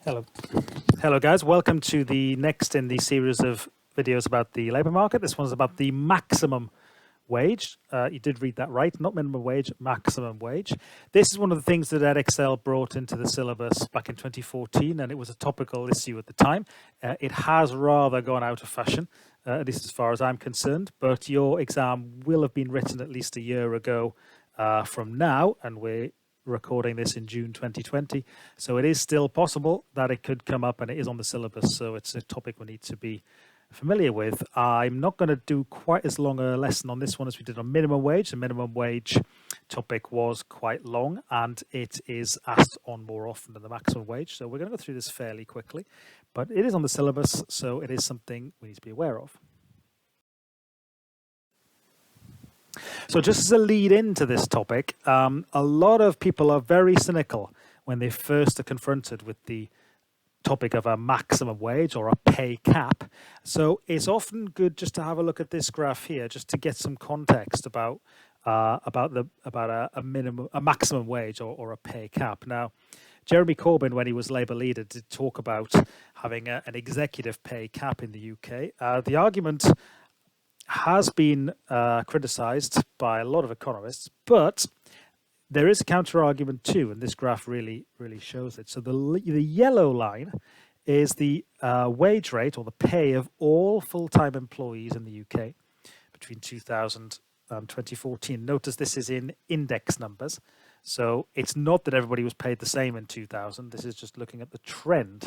Hello. Hello, guys. Welcome to the next in the series of videos about the labour market. This one's about the maximum wage. You did read that right, not minimum wage, maximum wage. This is one of the things that Edexcel brought into the syllabus back in 2014, and it was a topical issue at the time. It has rather gone out of fashion, at least as far as I'm concerned, but your exam will have been written at least a year ago from now, and we're recording this in June 2020. So it is still possible that it could come up, and it is on the syllabus. So it's a topic we need to be familiar with. I'm not going to do quite as long a lesson on this one as we did on minimum wage. The minimum wage topic was quite long, and it is asked on more often than the maximum wage. So we're going to go through this fairly quickly, but it is on the syllabus, so it is something we need to be aware of. So just as a lead into this topic, a lot of people are very cynical when they first are confronted with the topic of a maximum wage or a pay cap. So it's often good just to have a look at this graph here, just to get some context about a maximum wage or a pay cap. Now, Jeremy Corbyn, when he was Labour leader, did talk about having an executive pay cap in the UK. The argument has been criticised by a lot of economists, but there is a counter argument too, and this graph really shows it. So the yellow line is the wage rate or the pay of all full-time employees in the UK between 2000 and 2014. Notice this is in index numbers, so it's not that everybody was paid the same in 2000. This is just looking at the trend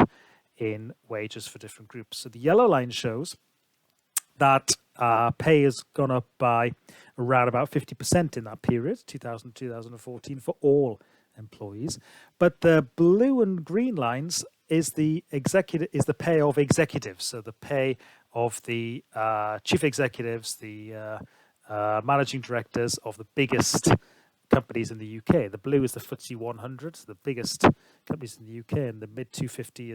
in wages for different groups. So the yellow line shows that pay has gone up by around about 50% in that period, 2000 2014, for all employees. But the blue and green lines is the pay of executives. So the pay of the chief executives, the managing directors of the biggest companies in the UK. The blue is the FTSE 100, the biggest companies in the UK, and the mid 250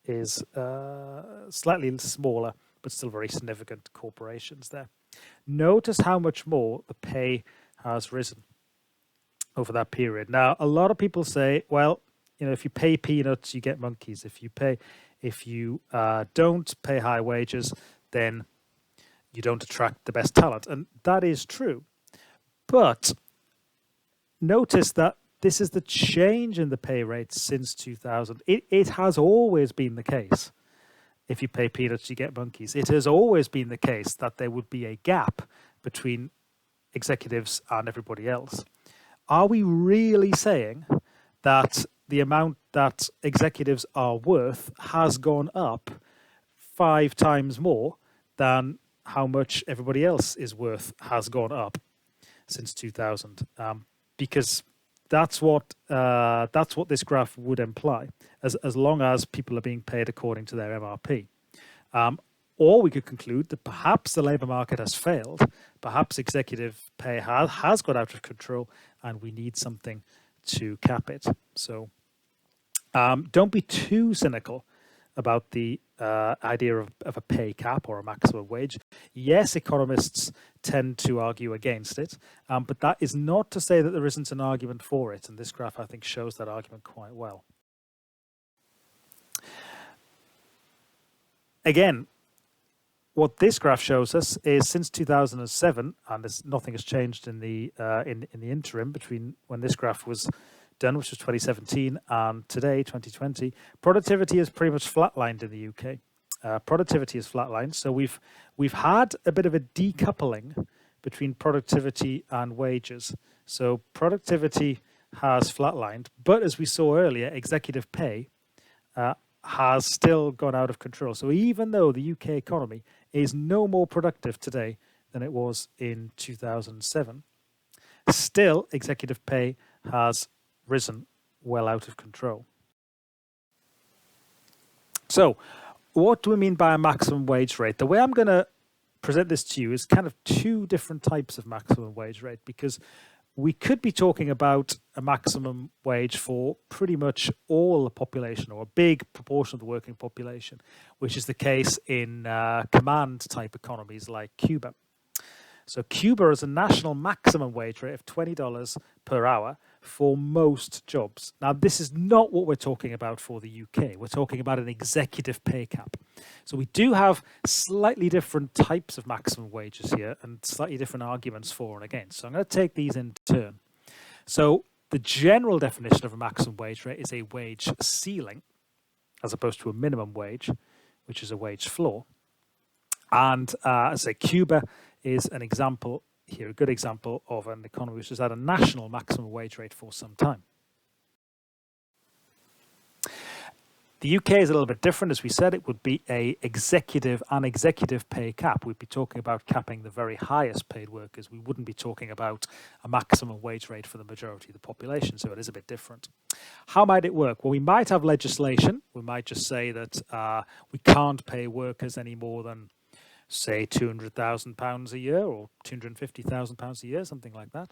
is slightly smaller, but still very significant corporations there. Notice how much more the pay has risen over that period. Now, a lot of people say, well, if you pay peanuts, you get monkeys. If you don't pay high wages, then you don't attract the best talent. And that is true. But notice that this is the change in the pay rates since 2000. It has always been the case. If you pay peanuts, you get monkeys. It has always been the case that there would be a gap between executives and everybody else. Are we really saying that the amount that executives are worth has gone up 5 times more than how much everybody else is worth has gone up since 2000? Because that's what this graph would imply, as long as people are being paid according to their MRP. Or we could conclude that perhaps the labour market has failed, perhaps executive pay has got out of control, and we need something to cap it. So don't be too cynical about the idea of a pay cap or a maximum wage. Yes, economists tend to argue against it, but that is not to say that there isn't an argument for it. And this graph, I think, shows that argument quite well. Again, what this graph shows us is since 2007, and nothing has changed in the interim between when this graph was done, which was 2017, and today, 2020, productivity is pretty much flatlined in the UK. Productivity is flatlined, so we've had a bit of a decoupling between productivity and wages. So productivity has flatlined, but as we saw earlier, executive pay has still gone out of control. So even though the UK economy is no more productive today than it was in 2007, still executive pay has risen well out of control. So what do we mean by a maximum wage rate? The way I'm going to present this to you is kind of 2 different types of maximum wage rate, because we could be talking about a maximum wage for pretty much all the population, or a big proportion of the working population, which is the case in command type economies like Cuba. So Cuba has a national maximum wage rate of $20 per hour for most jobs. Now, this is not what we're talking about for the UK. We're talking about an executive pay cap. So we do have slightly different types of maximum wages here and slightly different arguments for and against. So I'm going to take these in turn. So the general definition of a maximum wage rate is a wage ceiling, as opposed to a minimum wage, which is a wage floor. And as I say, Cuba is an example here, a good example of an economy which has had a national maximum wage rate for some time. The UK is a little bit different. As we said, it would be an executive pay cap. We'd be talking about capping the very highest paid workers. We wouldn't be talking about a maximum wage rate for the majority of the population, so it is a bit different. How might it work? Well, we might have legislation. We might just say that we can't pay workers any more than, say, £200,000 a year or £250,000 a year, something like that.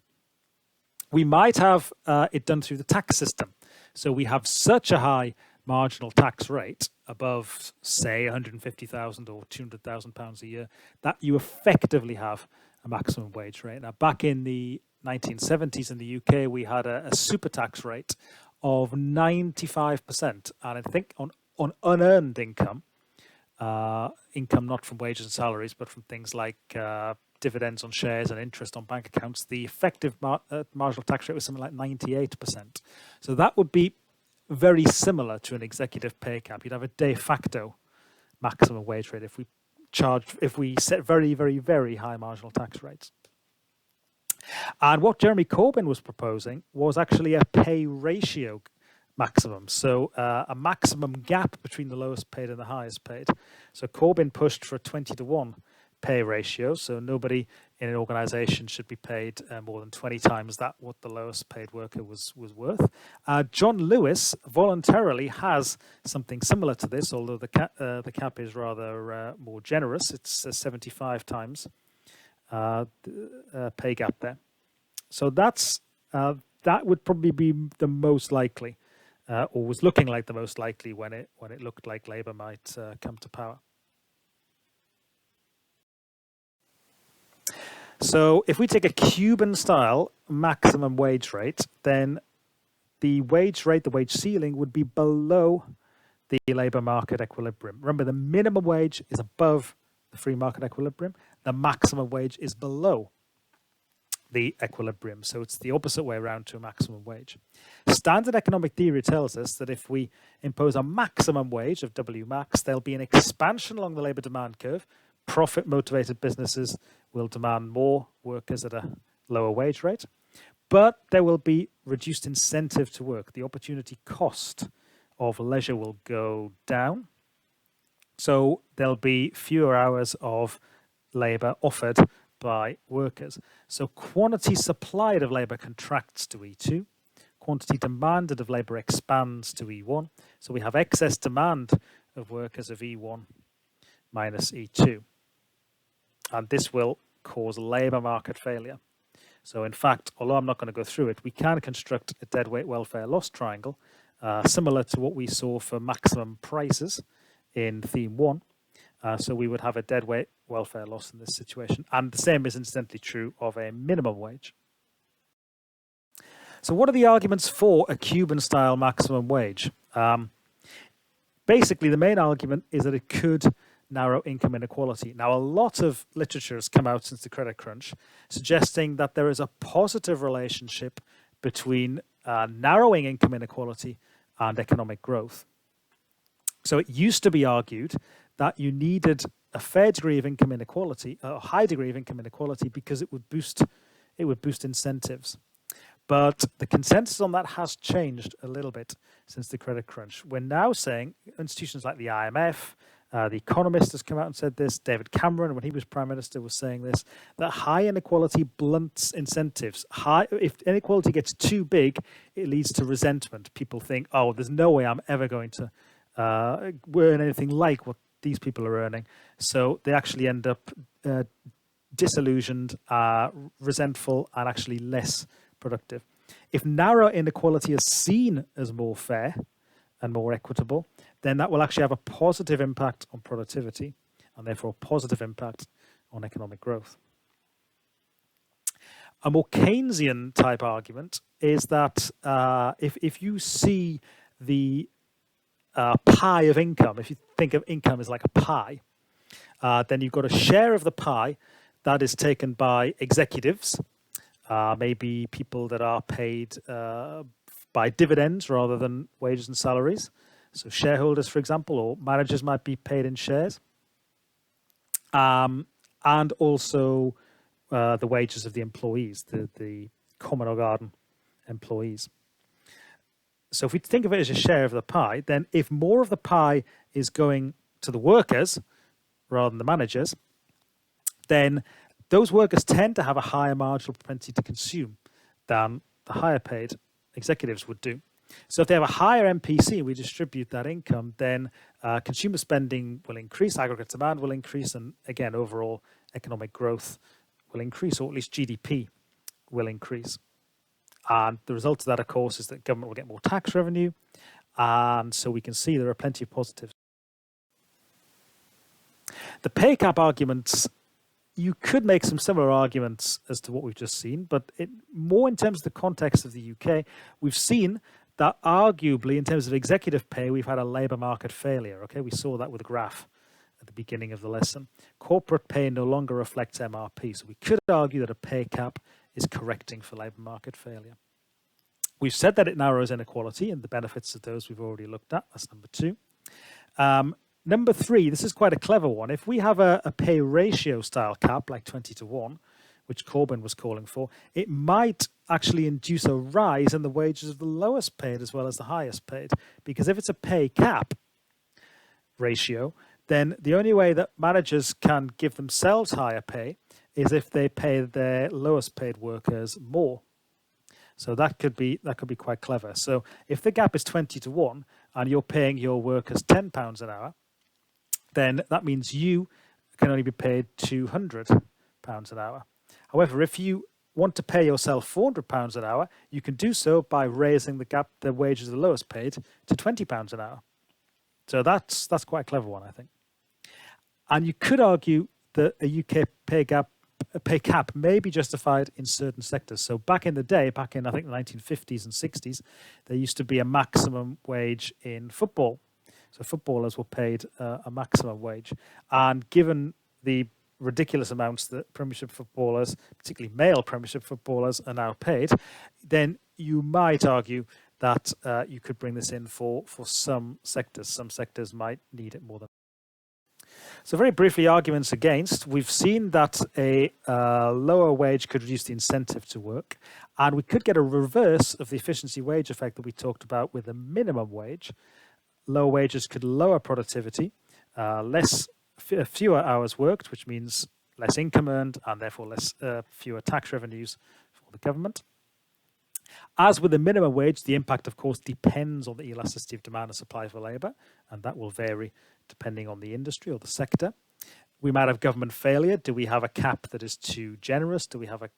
We might have it done through the tax system. So we have such a high marginal tax rate above, say, £150,000 or £200,000 a year that you effectively have a maximum wage rate. Now, back in the 1970s in the UK, we had a super tax rate of 95%. And I think on unearned income, income not from wages and salaries, but from things like dividends on shares and interest on bank accounts, the effective marginal tax rate was something like 98%. So that would be very similar to an executive pay cap. You'd have a de facto maximum wage rate if we set very, very, very high marginal tax rates. And what Jeremy Corbyn was proposing was actually a pay ratio maximum, so a maximum gap between the lowest paid and the highest paid. So Corbyn pushed for a 20-to-1 pay ratio, so nobody in an organisation should be paid more than 20 times that what the lowest paid worker was worth. John Lewis voluntarily has something similar to this, although the cap is rather more generous. It's 75 times pay gap there. So that would probably be the most likely. Or was looking like the most likely when it looked like Labour might come to power. So if we take a Cuban-style maximum wage rate, then the wage rate, the wage ceiling, would be below the labour market equilibrium. Remember, the minimum wage is above the free market equilibrium. The maximum wage is below the equilibrium. So it's the opposite way around to a maximum wage. Standard economic theory tells us that if we impose a maximum wage of W max, there'll be an expansion along the labour demand curve. Profit-motivated businesses will demand more workers at a lower wage rate, but there will be reduced incentive to work. The opportunity cost of leisure will go down. So there'll be fewer hours of labour offered by workers. So quantity supplied of labour contracts to E2. Quantity demanded of labour expands to E1. So we have excess demand of workers of E1 minus E2. And this will cause labour market failure. So in fact, although I'm not going to go through it, we can construct a deadweight welfare loss triangle, similar to what we saw for maximum prices in theme 1. So we would have a deadweight welfare loss in this situation. And the same is incidentally true of a minimum wage. So what are the arguments for a Cuban-style maximum wage? Basically, the main argument is that it could narrow income inequality. Now, a lot of literature has come out since the credit crunch, suggesting that there is a positive relationship between narrowing income inequality and economic growth. So it used to be argued that you needed a fair degree of income inequality, a high degree of income inequality, because it would boost incentives. But the consensus on that has changed a little bit since the credit crunch. We're now saying institutions like the IMF, the Economist has come out and said this, David Cameron, when he was Prime Minister, was saying this, that high inequality blunts incentives. If inequality gets too big, it leads to resentment. People think, oh, there's no way I'm ever going to earn anything like what these people are earning. So they actually end up disillusioned, resentful, and actually less productive. If narrow inequality is seen as more fair and more equitable, then that will actually have a positive impact on productivity and therefore a positive impact on economic growth. A more Keynesian type argument is that if you see the pie of income, if you think of income as like a pie, then you've got a share of the pie that is taken by executives, maybe people that are paid by dividends rather than wages and salaries. So shareholders, for example, or managers might be paid in shares. And also the wages of the employees, the common or garden employees. So if we think of it as a share of the pie, then if more of the pie is going to the workers rather than the managers, then those workers tend to have a higher marginal propensity to consume than the higher paid executives would do. So if they have a higher MPC, we distribute that income, then consumer spending will increase, aggregate demand will increase, and again, overall economic growth will increase, or at least GDP will increase. And the result of that, of course, is that government will get more tax revenue. And so we can see there are plenty of positives. The pay cap arguments, you could make some similar arguments as to what we've just seen, but more in terms of the context of the UK, we've seen that arguably in terms of executive pay, we've had a labour market failure. Okay, we saw that with the graph at the beginning of the lesson. Corporate pay no longer reflects MRP, so we could argue that a pay cap is correcting for labour market failure. We've said that it narrows inequality, and the benefits of those we've already looked at. That's number two. Number three, this is quite a clever one. If we have a pay ratio style cap like 20-1, which Corbyn was calling for, it might actually induce a rise in the wages of the lowest paid as well as the highest paid. Because if it's a pay cap ratio, then the only way that managers can give themselves higher pay is if they pay their lowest paid workers more. So that could be quite clever. So if the gap is 20-1 and you're paying your workers £10 an hour, then that means you can only be paid £200 an hour. However, if you want to pay yourself £400 an hour, you can do so by raising the wages of the lowest paid to £20 an hour. So that's quite a clever one, I think. And you could argue that a UK pay cap may be justified in certain sectors. So back in the day, back in I think the 1950s and 60s, there used to be a maximum wage in football. So footballers were paid a maximum wage. And given the ridiculous amounts that Premiership footballers, particularly male Premiership footballers, are now paid, then you might argue that you could bring this in for some sectors. Some sectors might need it more than. So very briefly, arguments against. We've seen that a lower wage could reduce the incentive to work, and we could get a reverse of the efficiency wage effect that we talked about with the minimum wage. Lower wages could lower productivity, fewer hours worked, which means less income earned and therefore fewer tax revenues for the government. As with the minimum wage, the impact, of course, depends on the elasticity of demand and supply for labour, and that will vary depending on the industry or the sector. We might have government failure. Do we have a cap that is too generous? Do we have a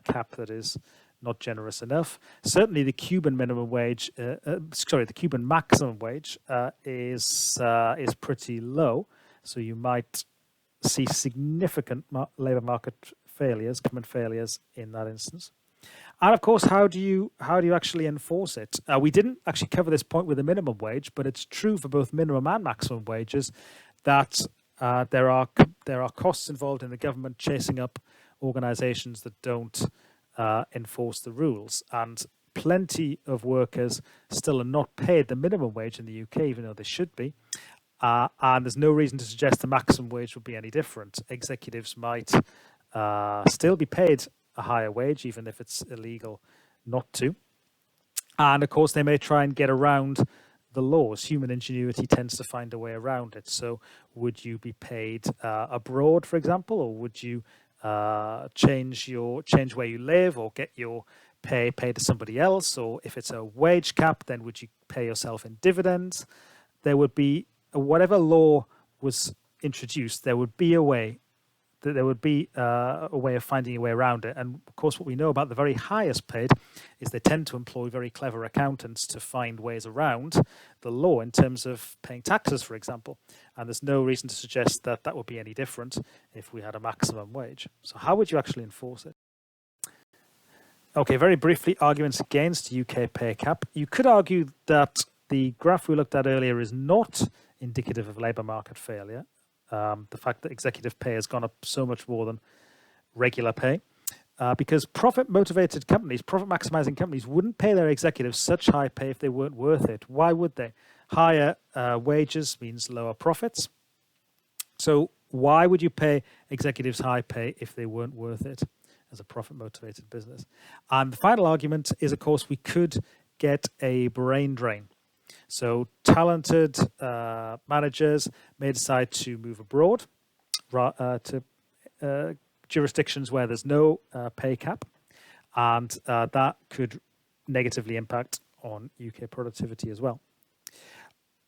cap that is not generous enough? Certainly, the Cuban minimum wage, the Cuban maximum wage is pretty low. So you might see significant labour market failures, government failures in that instance. And of course, how do you actually enforce it? We didn't actually cover this point with the minimum wage, but it's true for both minimum and maximum wages that there are costs involved in the government chasing up organisations that don't enforce the rules, and plenty of workers still are not paid the minimum wage in the UK, even though they should be. And there's no reason to suggest the maximum wage would be any different. Executives might still be paid a higher wage, even if it's illegal not to. And of course, they may try and get around the laws. Human ingenuity tends to find a way around it. So would you be paid abroad, for example, or would you change where you live or get your pay paid to somebody else? Or if it's a wage cap, then would you pay yourself in dividends? There would be, whatever law was introduced, there would be a way of finding a way around it. And of course, what we know about the very highest paid is they tend to employ very clever accountants to find ways around the law in terms of paying taxes, for example. And there's no reason to suggest that that would be any different if we had a maximum wage. So how would you actually enforce it? Okay, very briefly, arguments against UK pay cap. You could argue that the graph we looked at earlier is not indicative of labour market failure. The fact that executive pay has gone up so much more than regular pay. Because profit-motivated companies, profit-maximizing companies, wouldn't pay their executives such high pay if they weren't worth it. Why would they? Higher wages means lower profits. So why would you pay executives high pay if they weren't worth it as a profit-motivated business? And the final argument is, of course, we could get a brain drain. So talented managers may decide to move abroad to jurisdictions where there's no pay cap, and that could negatively impact on UK productivity as well.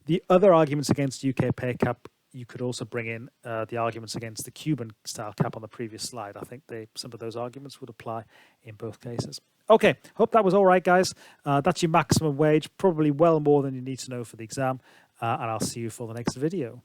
The other arguments against UK pay cap, you could also bring in the arguments against the Cuban style cap on the previous slide. I think some of those arguments would apply in both cases. Okay, hope that was all right, guys. That's your maximum wage, probably well more than you need to know for the exam, and I'll see you for the next video.